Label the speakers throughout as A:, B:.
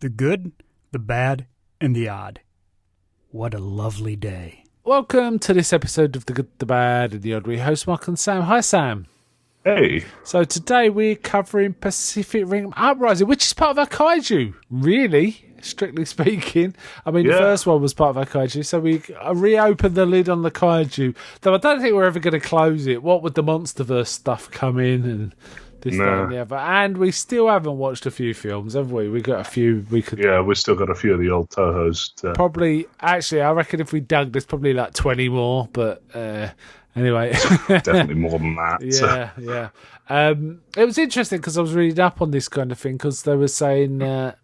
A: The good, the bad, and the odd. What a lovely day.
B: Welcome to this episode of The Good, the Bad, and the Odd. We host Mark and Sam. Hi, Sam.
C: Hey.
B: So today we're covering Pacific Rim Uprising, which is part of our Kaiju, really, strictly speaking. I mean, The first one was part of our Kaiju, so we reopened the lid on the Kaiju, though I don't think we're ever going to close it. What would the Monsterverse stuff come in and this, that, and the other? And we still haven't watched a few films, have we? We got a few we could...
C: Yeah, we've still got a few of the old Toho's.
B: Probably, actually, I reckon if we dug, there's probably like 20 more, but... Anyway,
C: definitely more than that.
B: Yeah. It was interesting because I was reading up on this kind of thing because they were saying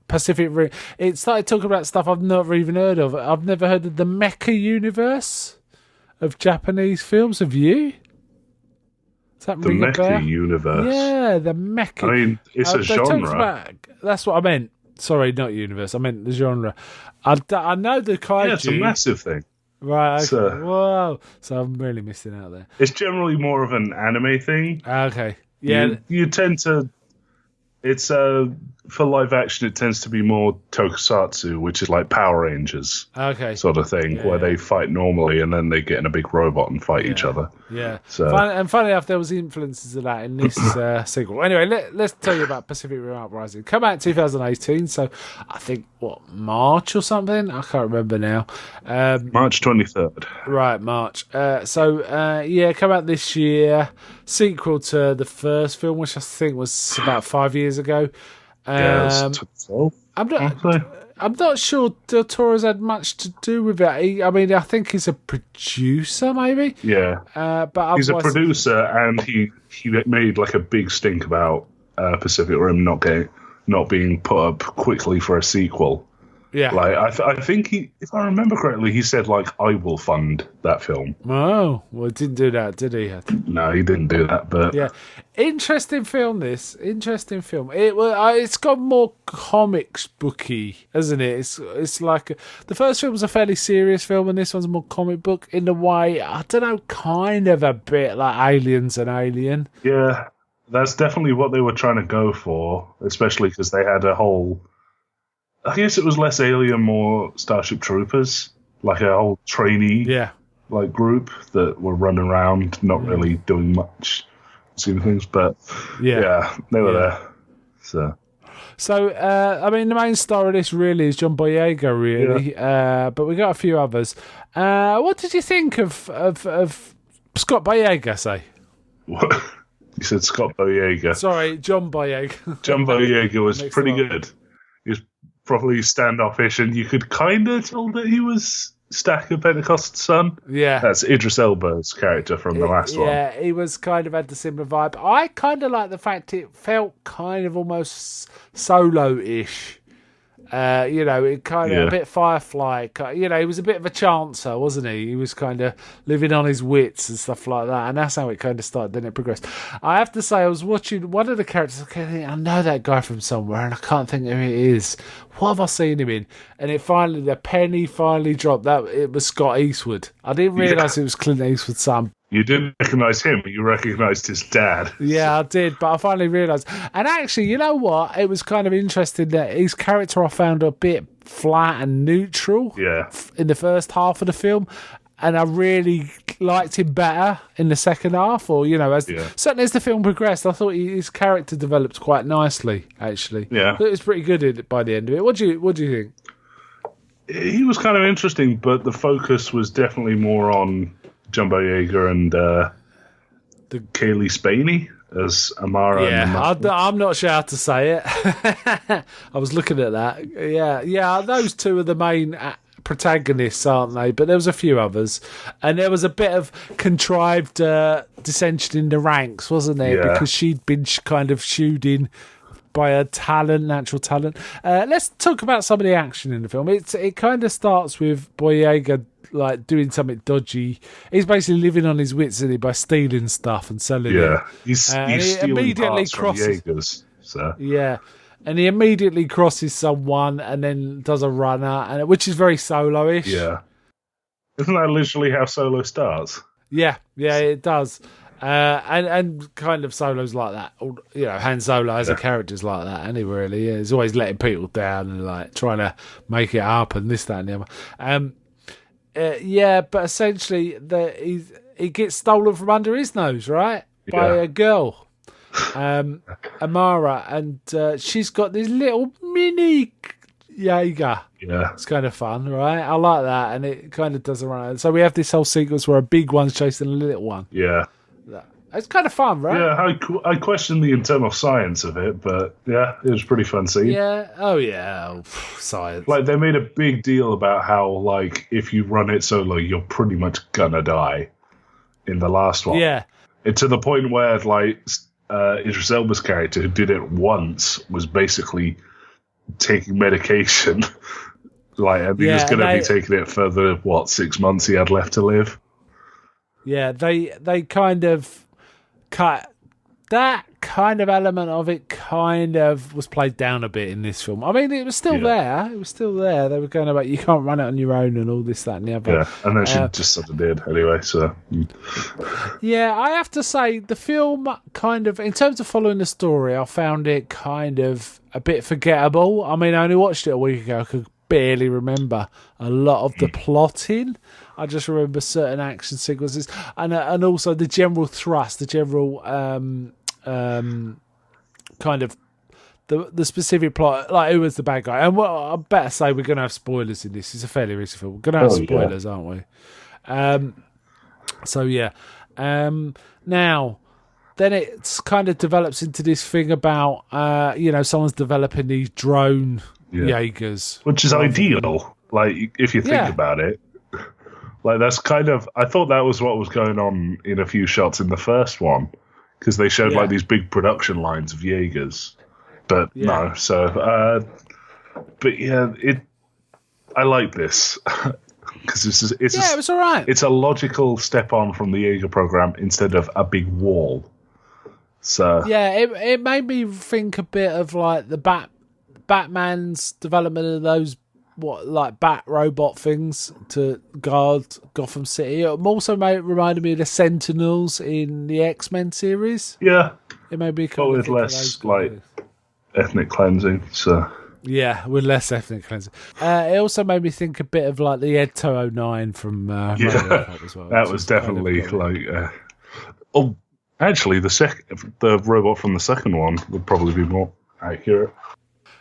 B: Pacific Rim. It started talking about stuff I've never even heard of. I've never heard of the mecha universe of Japanese films. Have you? Does that ring a bell?
C: The mecha universe.
B: Yeah, the mecha.
C: I mean, it's a genre.
B: That's what I meant. Sorry, not universe. I meant the genre. I know the Kaiju.
C: Yeah, it's a massive thing.
B: Right, okay. Whoa. So I'm really missing out there.
C: It's generally more of an anime thing.
B: Okay. Yeah.
C: You tend to... It's for live action, it tends to be more tokusatsu, which is like Power Rangers sort of thing, where they fight normally and then they get in a big robot and fight each other.
B: Yeah.
C: So.
B: And funny enough, there was influences of that in this sequel. Anyway, let's tell you about Pacific Rim Uprising. Come out in 2018, so I think, March or something? I can't remember now.
C: March 23rd.
B: Right, March. Come out this year. Sequel to the first film, which I think was about 5 years ago.
C: It was 12.
B: I'm not sure Del Toro's had much to do with it. I think he's a producer, maybe.
C: Yeah,
B: but
C: he's a producer, and he made like a big stink about Pacific Rim not being put up quickly for a sequel.
B: Yeah,
C: like I think if I remember correctly, he said like I will fund that film.
B: Oh, well, didn't do that, did he?
C: No, he didn't do that. But
B: yeah, interesting film. It's got more comics booky, hasn't it? It's like the first film was a fairly serious film, and this one's more comic book in a way. I don't know, kind of a bit like Aliens and Alien.
C: Yeah, that's definitely what they were trying to go for, especially because they had a whole. I guess it was less Alien, more Starship Troopers, like a whole trainee group that were running around, not really doing much, sort of things. But they were there. So
B: the main star of this really is John Boyega, really. Yeah. But we got a few others. What did you think of Scott Boyega? Say
C: what? You said Scott Boyega.
B: Sorry, John Boyega.
C: John Boyega was pretty good. He was probably standoffish, and you could kind of tell that he was Stacker Pentecost's son. Yeah. That's Idris Elba's character from the last one.
B: Yeah, he was kind of had the similar vibe. I kind of like the fact it felt kind of almost solo-ish. It kind of a bit Firefly. He was a bit of a chancer, wasn't he? He was kind of living on his wits and stuff like that, and that's how it kind of started. Then it progressed. I have to say, I was watching one of the characters. I know that guy from somewhere, and I can't think who it is. What have I seen him in? And the penny finally dropped. That it was Scott Eastwood. I didn't realise it was Clint Eastwood's son.
C: You didn't recognise him, but you recognised his dad.
B: Yeah, I did, but I finally realised. And actually, you know what? It was kind of interesting that his character I found a bit flat and neutral in the first half of the film. And I really liked him better in the second half, certainly as the film progressed, I thought his character developed quite nicely, actually.
C: Yeah.
B: It was pretty good by the end of it. What do you think?
C: He was kind of interesting, but the focus was definitely more on John Boyega and the Kaylee Spaney as Amara.
B: Yeah, I'm not sure how to say it. I was looking at that. Yeah, those two are the main protagonists, aren't they? But there was a few others, and there was a bit of contrived dissension in the ranks, wasn't there? Yeah. Because she'd been kind of shooed in by her natural talent. Let's talk about some of the action in the film. It kind of starts with Boyega like doing something dodgy. He's basically living on his wits, isn't he, by stealing stuff and selling it.
C: Yeah, he's stealing parts from Jaegers. So.
B: Yeah, and he immediately crosses someone and then does a runner, which is very Solo-ish.
C: Yeah. Isn't that literally how Solo starts?
B: Yeah, it does. And kind of Solo's like that. Han Solo as a character's like that, and he really is. He's always letting people down and like trying to make it up and this, that, and the other. But essentially, he gets stolen from under his nose, right, by a girl, Amara, and she's got this little mini Jaeger.
C: Yeah,
B: it's kind of fun, right? I like that, and it kind of does around. So we have this whole sequence where a big one's chasing a little one.
C: Yeah.
B: It's kind of fun, right?
C: Yeah, I question the internal science of it, but yeah, it was pretty fun scene.
B: Yeah, science.
C: Like, they made a big deal about how, like, if you run it solo, you're pretty much gonna die in the last one.
B: Yeah.
C: And to the point where, like, Idris Elba's character, who did it once, was basically taking medication. And he was going to be taking it for the, 6 months he had left to live.
B: Yeah, they kind of cut that kind of element of it. Kind of was played down a bit in this film. I mean, it was still there. It was still there. They were going about you can't run it on your own and all this, that, and the other.
C: Yeah, and then she just sort of did anyway. So
B: yeah, I have to say the film kind of, in terms of following the story, I found it kind of a bit forgettable. I mean, I only watched it a week ago. I could barely remember a lot of the plotting. I just remember certain action sequences and also the general thrust, the general kind of the specific plot, like who was the bad guy. And I better say we're going to have spoilers in this. It's a fairly recent film. We're going to have spoilers, aren't we? Now, then it kind of develops into this thing about someone's developing these drone Jaegers,
C: which is ideal. Like, if you think about it. Like, that's kind of... I thought that was what was going on in a few shots in the first one, because they showed, like, these big production lines of Jaegers. But, no, so... but, yeah, I like this. Because it was all right. It's a logical step on from the Jaeger program instead of a big wall. So... Yeah,
B: it made me think a bit of, like, the Batman's development of those... bat robot things to guard Gotham City. It also reminded me of the Sentinels in the X-Men series.
C: Yeah.
B: It made me
C: kind of with less, ethnic cleansing, so...
B: Yeah, with less ethnic cleansing. It also made me think a bit of, like, the Ed 209 from RoboCop as well.
C: That was definitely, actually, the robot from the second one would probably be more accurate.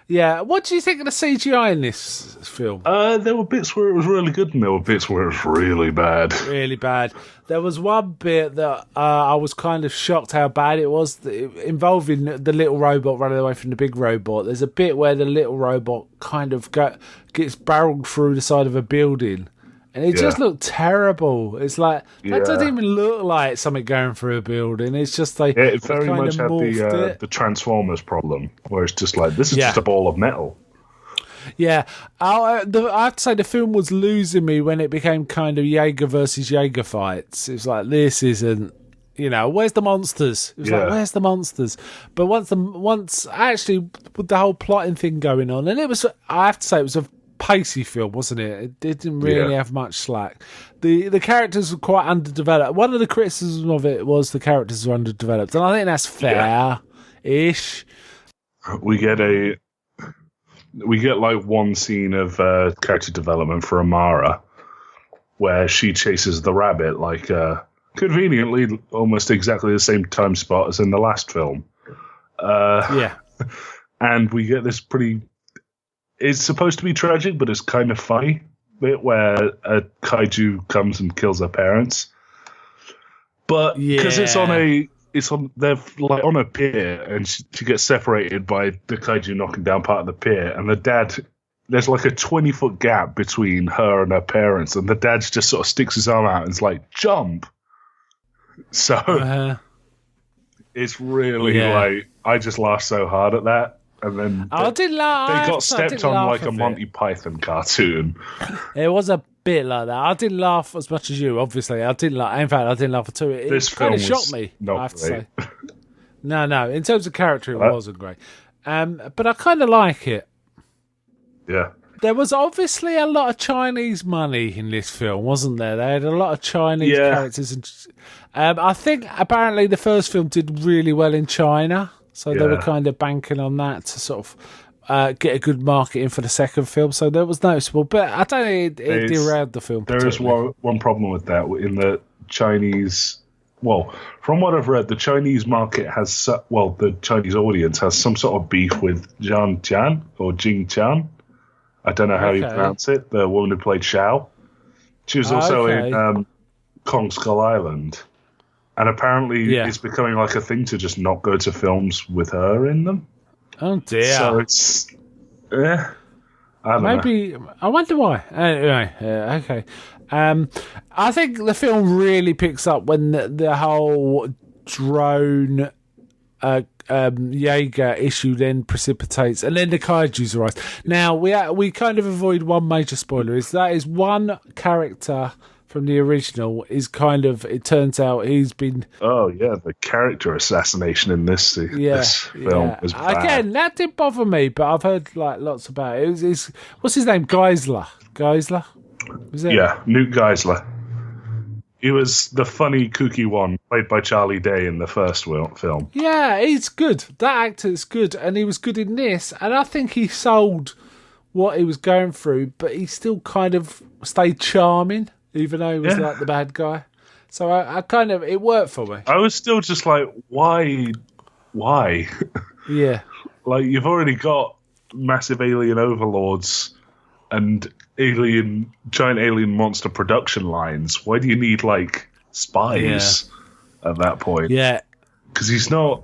B: Yeah, what do you think of the CGI in this film?
C: There were bits where it was really good and there were bits where it was really bad.
B: Really bad. There was one bit that I was kind of shocked how bad it was, involving the little robot running away from the big robot. There's a bit where the little robot kind of gets barreled through the side of a building. And it just looked terrible. It's like, that doesn't even look like something going through a building. It's just like...
C: it very much had the Transformers problem, where it's just like, this is just a ball of metal.
B: Yeah. I have to say, the film was losing me when it became kind of Jaeger versus Jaeger fights. It's like, this isn't... where's the monsters? It was like, where's the monsters? But once actually, with the whole plotting thing going on, and it was... I have to say, it was a pacey film, wasn't it? It didn't really have much slack. The characters were quite underdeveloped. One of the criticisms of it was the characters were underdeveloped, and I think that's fair-ish.
C: We get like one scene of character development for Amara, where she chases the rabbit, like conveniently almost exactly the same time spot as in the last film. And we get this pretty... It's supposed to be tragic, but it's kind of funny bit where a kaiju comes and kills her parents. But because they're like on a pier, and she gets separated by the kaiju knocking down part of the pier, and the dad, there's like a 20-foot gap between her and her parents, and the dad just sort of sticks his arm out and is like, jump. So it's really like, I just laughed so hard at that. And then they got stepped on like a Monty Python cartoon.
B: It was a bit like that. I didn't laugh as much as you, obviously. In fact, I didn't laugh at all. It kind of shocked me, I have to say. No. In terms of character, it wasn't great. But I kind of like it.
C: Yeah.
B: There was obviously a lot of Chinese money in this film, wasn't there? They had a lot of Chinese characters. And I think apparently the first film did really well in China, so they were kind of banking on that to sort of get a good marketing for the second film. So that was noticeable, but I don't think it derailed the film.
C: There is one problem with that in the Chinese. Well, from what I've read, the Chinese market has the Chinese audience has some sort of beef with Zhang Jian or Jing Chan. I don't know how you pronounce it. The woman who played Xiao. She was also in Kong Skull Island. And apparently it's becoming like a thing to just not go to films with her in them.
B: Oh, dear.
C: So it's... I don't know.
B: I wonder why. Anyway, okay. I think the film really picks up when the whole drone... Jaeger issue then precipitates, and then the kaijus arise. Now we kind of avoid one major spoiler. That is one character from the original is kind of. It turns out he's been.
C: Oh yeah, the character assassination in this film is bad.
B: Again, that didn't bother me, but I've heard like lots about it. What's his name? Geisler. Was it?
C: Yeah, Newt Geisler. He was the funny, kooky one, played by Charlie Day in the first film. Yeah,
B: he's good. That actor is good, and he was good in this. And I think he sold what he was going through, but he still kind of stayed charming, even though he was like the bad guy. So I kind of, it worked for me.
C: I was still just like, why?
B: Yeah.
C: Like, you've already got massive alien overlords and giant alien monster production lines. Why do you need like spies at that point?
B: Yeah,
C: because he's not.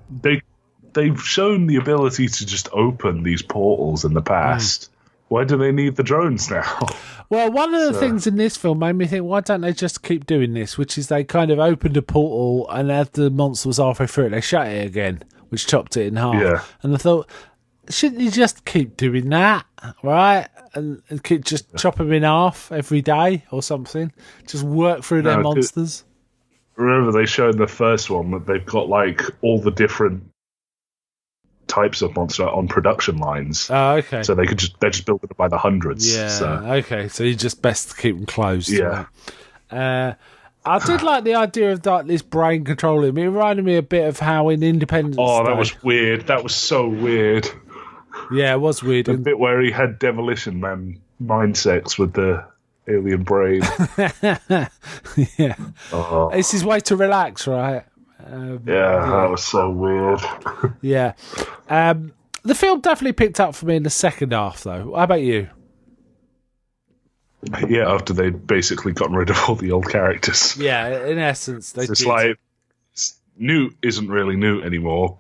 C: They've shown the ability to just open these portals in the past. Why do they need the drones now?
B: Well, one of the things in this film made me think, why don't they just keep doing this? Which is they kind of opened a portal, and as the monster was halfway through it, they shut it again, which chopped it in half.
C: Yeah.
B: And I thought, shouldn't you just keep doing that, right? And keep just chop them in half every day or something. Just work through their monsters.
C: Remember, they showed in the first one that they've got like all the different types of monster on production lines.
B: Oh, okay.
C: So they're just building it by the hundreds.
B: Yeah.
C: So.
B: Okay. So you just best to keep them closed.
C: Yeah.
B: Right? I did like the idea of like this brain controlling. It reminded me a bit of how in Independence Day.
C: Oh, that was weird. That was so weird.
B: Yeah, it was weird.
C: The bit where he had Demolition Man mind sex with the alien brain.
B: Yeah. Oh. It's his way to relax, right?
C: That was so weird.
B: Yeah. The film definitely picked up for me in the second half, though. How about you?
C: Yeah, after they'd basically gotten rid of all the old characters.
B: Yeah, in essence, they
C: It's like Newt isn't really Newt anymore.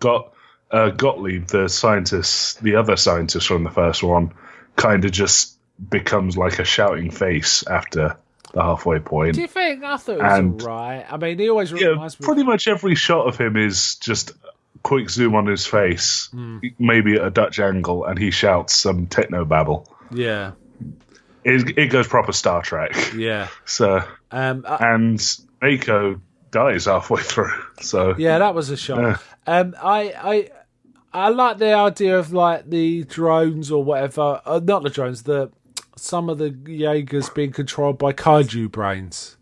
C: Gottlieb, the other scientist from the first one, kind of just becomes like a shouting face after the halfway point.
B: Do you think? I thought it was alright. I mean, he always reminds me.
C: Pretty much every shot of him is just a quick zoom on his face, maybe at a Dutch angle, and he shouts some techno babble.
B: Yeah.
C: It goes proper Star Trek.
B: Yeah.
C: So, and Mako dies halfway through. So
B: yeah, that was a shock. I like the idea of like the drones or whatever. Not the drones. Some of the Jaegers being controlled by kaiju brains.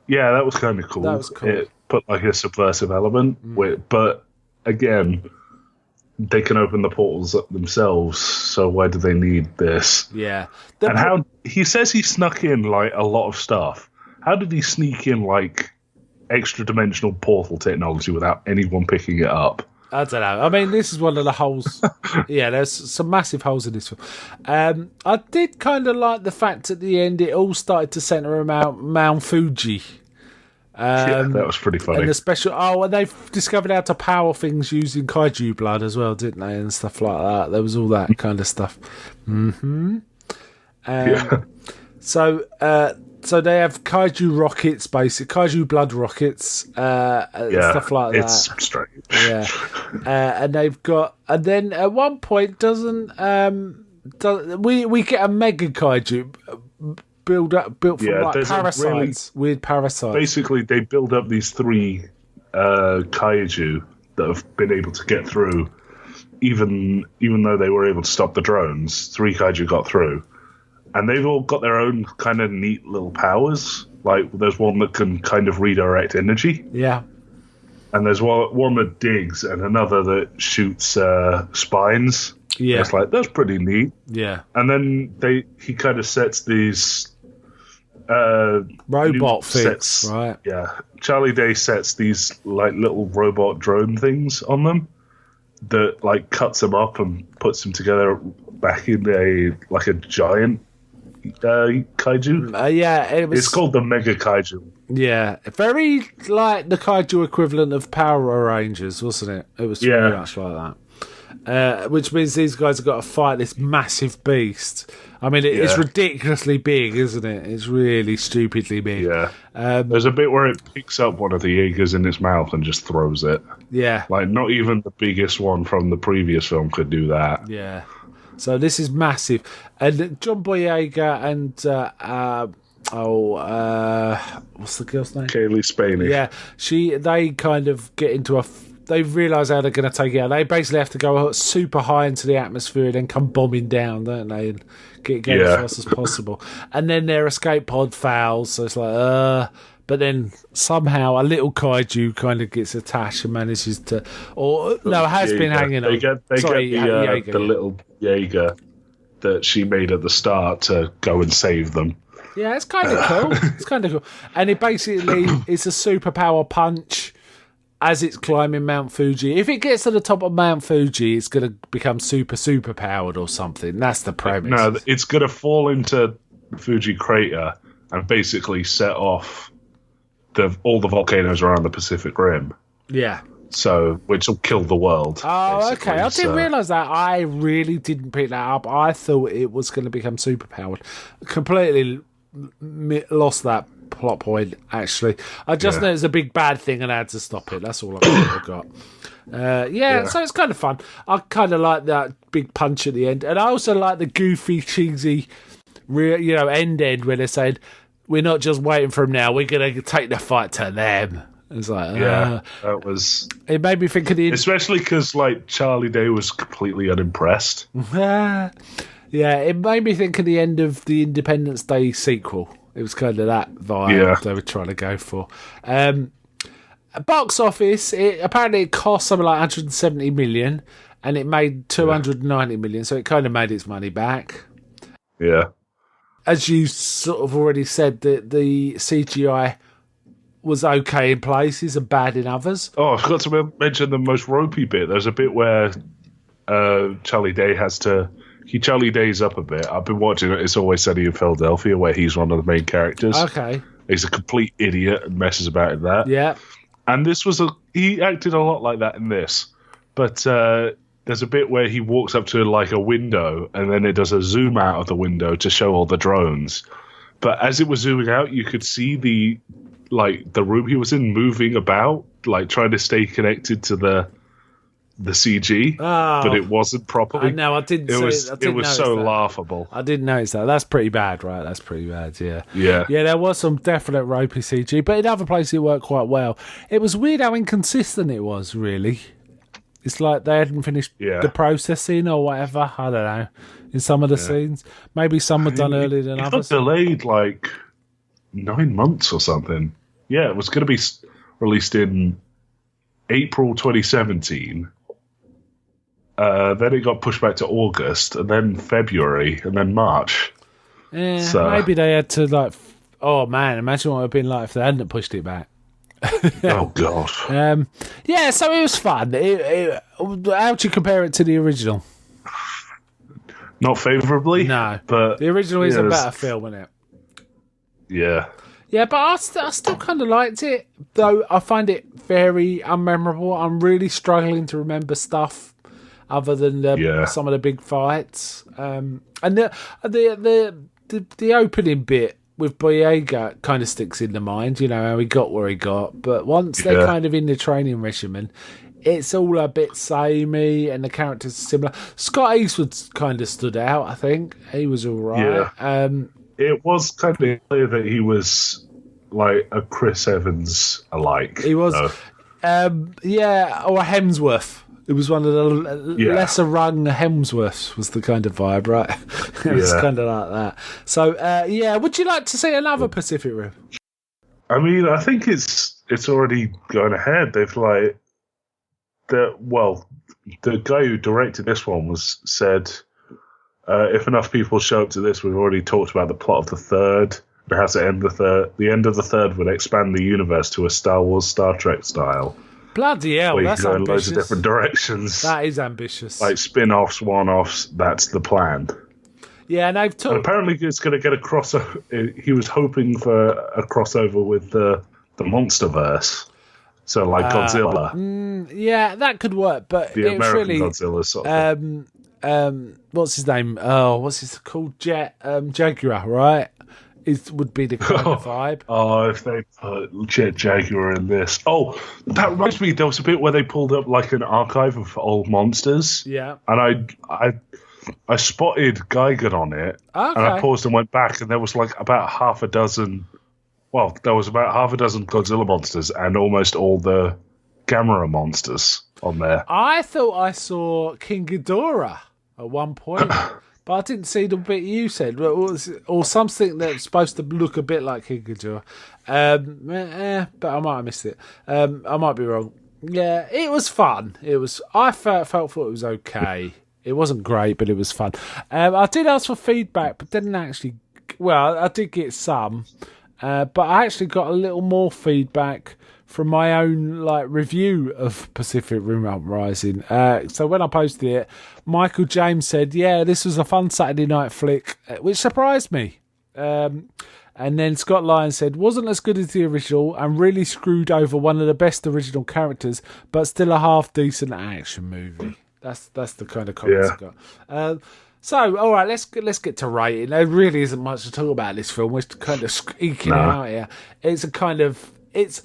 C: Yeah, that was kind of cool.
B: That was cool.
C: It put like a subversive element, but again, they can open the portals up themselves. So why do they need this?
B: Yeah,
C: and how he says he snuck in like a lot of stuff. How did he sneak in like extra dimensional portal technology without anyone picking it up?
B: I don't know. I mean, this is one of the holes. Yeah, there's some massive holes in this film. I did kind of like the fact at the end it all started to centre around Mount Fuji.
C: Yeah, that was pretty funny.
B: And the special. Oh, and they've discovered how to power things using kaiju blood as well, didn't they? And stuff like that. There was all that kind of stuff. Mm-hmm. So they have kaiju rockets, kaiju blood rockets, stuff like that.
C: It's strange.
B: Yeah, and they've got, and then at one point we get a mega kaiju built from like parasites, weird parasites.
C: Basically, they build up these three kaiju that have been able to get through, even though they were able to stop the drones. Three kaiju got through. and they've all got their own kind of neat little powers. Like, there's one that can kind of redirect energy.
B: Yeah.
C: And there's one that digs, and another that shoots spines.
B: Yeah.
C: It's like, that's pretty neat.
B: Yeah.
C: And then he kind of sets these...
B: robot things, right?
C: Yeah. Charlie Day sets these, like, little robot drone things on them that, like, cuts them up and puts them together back in a giant kaiju.
B: Yeah,
C: it's called the Mega Kaiju.
B: Yeah, very like the kaiju equivalent of Power Rangers, wasn't it? It was very much like that. Which means these guys have got to fight this massive beast. I mean, it's ridiculously big, isn't it? It's really stupidly big.
C: Yeah. There's a bit where it picks up one of the Jaegers in its mouth and just throws it.
B: Yeah.
C: Like, not even the biggest one from the previous film could do that.
B: Yeah. So this is massive. And John Boyega and... what's the girl's name?
C: Kaylee Spaney.
B: Yeah, they kind of get into they realise how they're going to take it out. They basically have to go super high into the atmosphere and then come bombing down, don't they? And get as fast as possible. And then their escape pod fails, so it's like, but then somehow a little kaiju kind of gets attached and manages to, been hanging on.
C: They get the little Jaeger that she made at the start to go and save them.
B: Yeah, it's kind of cool. It's kind of cool. And it's a superpower punch as it's climbing Mount Fuji. If it gets to the top of Mount Fuji, it's going to become super powered or something. That's the premise.
C: No, it's going to fall into Fuji crater and basically set off all the volcanoes around the Pacific Rim.
B: Yeah.
C: So, which will kill the world.
B: Oh, okay. I didn't realise that. I really didn't pick that up. I thought it was going to become superpowered. Completely lost that plot point, actually. I just know it's a big bad thing and I had to stop it. That's all I've got. So it's kind of fun. I kind of like that big punch at the end. And I also like the goofy, cheesy, end where they said, we're not just waiting for them now, we're going to take the fight to them. It's like,
C: that was...
B: It made me think of the...
C: Especially because, like, Charlie Day was completely unimpressed.
B: Yeah, it made me think of the end of the Independence Day sequel. It was kind of that vibe they were trying to go for. Box office, apparently it cost something like 170 million and it made 290 million, so it kind of made its money back.
C: Yeah.
B: As you sort of already said, the CGI was okay in places and bad in others.
C: Oh, I forgot to mention the most ropey bit. There's a bit where Charlie Day has to... Charlie Day's up a bit. I've been watching it. It's Always Sunny in Philadelphia, where he's one of the main characters.
B: Okay.
C: He's a complete idiot and messes about in that.
B: Yeah.
C: And he acted a lot like that in this. But there's a bit where he walks up to like a window and then it does a zoom out of the window to show all the drones. But as it was zooming out, you could see the room he was in moving about, like trying to stay connected to the CG, but it wasn't properly.
B: No, I didn't. It
C: was so laughable.
B: I didn't notice that. That's pretty bad, right? That's pretty bad. Yeah.
C: Yeah.
B: There was some definite ropey CG, but in other places it worked quite well. It was weird how inconsistent it was. Really, it's like they hadn't finished the processing or whatever. I don't know. In some of the scenes, maybe some were done earlier than others.
C: It got delayed like 9 months or something. Yeah, it was going to be released in April 2017. Then it got pushed back to August, and then February, and then March.
B: Yeah, maybe they had to oh man, imagine what it would have been like if they hadn't pushed it back.
C: Oh god.
B: So it was fun. How do you compare it to the original?
C: Not favourably.
B: No,
C: but
B: the original is a better film, isn't it?
C: Yeah.
B: Yeah, but I still kind of liked it, though I find it very unmemorable. I'm really struggling to remember stuff other than some of the big fights. And the opening bit with Boyega kind of sticks in the mind, how he got where he got. But once they're kind of in the training regimen, it's all a bit samey and the characters are similar. Scott Eastwood kind of stood out, I think. He was all right.
C: Yeah. It was kind of clear that he was like a Chris Evans alike.
B: He was, or a Hemsworth It was one of the lesser rung Hemsworths was the kind of vibe, right? It was kind of like that. So, would you like to see another Pacific Rim?
C: I mean, I think it's already going ahead. They've the guy who directed this one said, if enough people show up to this, we've already talked about the plot of the third. It has to end the third. The end of the third would expand the universe to a Star Wars, Star Trek style.
B: Bloody hell,
C: where
B: that's
C: you can go
B: ambitious.
C: in loads of different directions.
B: That is ambitious.
C: Like spin-offs, one-offs, that's the plan.
B: Yeah, and
C: and apparently it's going to get a crossover. He was hoping for a crossover with the Monsterverse. So like Godzilla.
B: Yeah, that could work, but
C: the
B: it's
C: American
B: really,
C: Godzilla sort of
B: what's his name? Oh, what's his called? Jaguar, right? Would be the kind of vibe.
C: Oh, if they put Jet Jaguar in this. Oh, that reminds me, there was a bit where they pulled up like an archive of old monsters.
B: Yeah.
C: And I spotted Gigan on it.
B: Okay.
C: And I paused and went back, and there was like about half a dozen Godzilla monsters and almost all the Gamera monsters on there.
B: I thought I saw King Ghidorah at one point. But I didn't see the bit you said, or something that's supposed to look a bit like King Ghidorah. But I might have missed it. I might be wrong. Yeah, it was fun. I thought it was okay. It wasn't great, but it was fun. I did ask for feedback, but didn't actually. Well, I did get some, but I actually got a little more feedback from my own review of Pacific Rim Uprising. So when I posted it, Michael James said, "Yeah, this was a fun Saturday night flick," which surprised me. And then Scott Lyon said, "Wasn't as good as the original and really screwed over one of the best original characters, but still a half decent action movie." That's the kind of comments I got. So, all right, let's get to rating. There really isn't much to talk about this film. We're kind of squeaking it out here. It's a kind of it's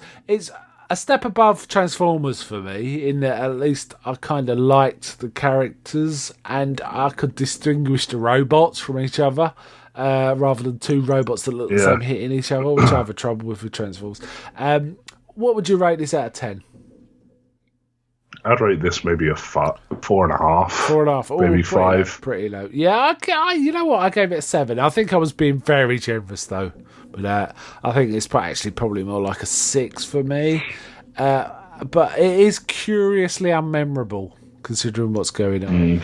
B: a step above Transformers for me, in that at least I kind of liked the characters and I could distinguish the robots from each other, rather than two robots that look the same hitting each other, which I have a trouble with Transformers. What would you rate this out of 10?
C: I'd rate this maybe a 4.5.
B: 4.5.
C: Maybe 5.
B: Pretty low. Yeah, you know what? I gave it a 7. I think I was being very generous, though. But I think it's actually probably more like a 6 for me. But it is curiously unmemorable, considering what's going on.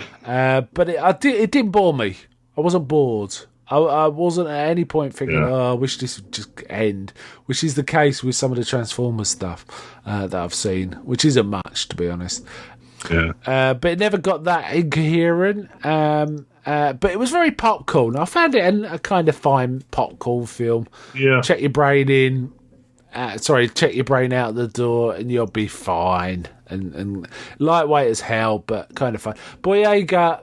B: But it didn't bore me. I wasn't bored. I wasn't at any point thinking, I wish this would just end, which is the case with some of the Transformers stuff that I've seen, which isn't much, to be honest.
C: Yeah.
B: But it never got that incoherent. But it was very popcorn. I found it a kind of fine popcorn film. Yeah. Check your brain in. Check your brain out the door, and you'll be fine. And lightweight as hell, but kind of fun. Boyega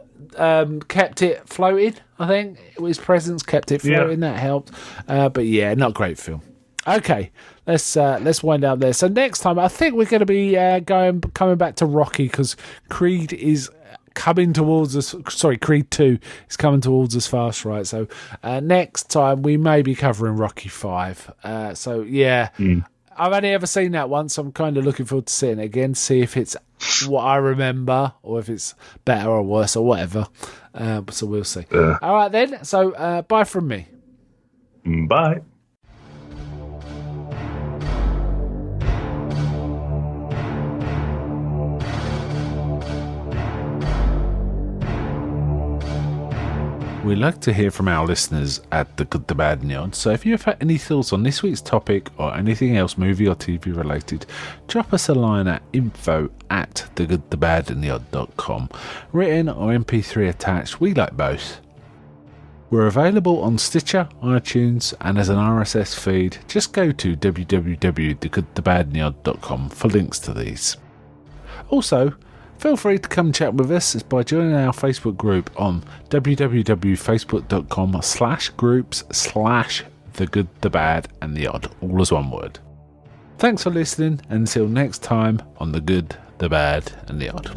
B: kept it floating. I think his presence kept it floating. That helped. But yeah, not a great film. Okay, let's wind up there. So next time, I think we're going to be coming back to Rocky, because Creed is coming towards us. Sorry, Creed 2 is coming towards us fast, right? So next time we may be covering Rocky 5. So yeah. I've only ever seen that once. I'm kind of looking forward to seeing it again, see if it's what I remember or if it's better or worse or whatever. So we'll see. All right then. So bye from me.
C: Bye.
D: We like to hear from our listeners at The Good, The Bad and The Odd, so if you have any thoughts on this week's topic or anything else movie or TV related, drop us a line at info@thegoodthebadandtheodd.com. Written or MP3 attached, we like both. We're available on Stitcher, iTunes and as an RSS feed. Just go to www.thegoodthebadandtheodd.com for links to these. Also, feel free to come chat with us by joining our Facebook group on www.facebook.com/groups/The Good, The Bad and The Odd, all as one word. Thanks for listening, and until next time on The Good, The Bad and The Odd.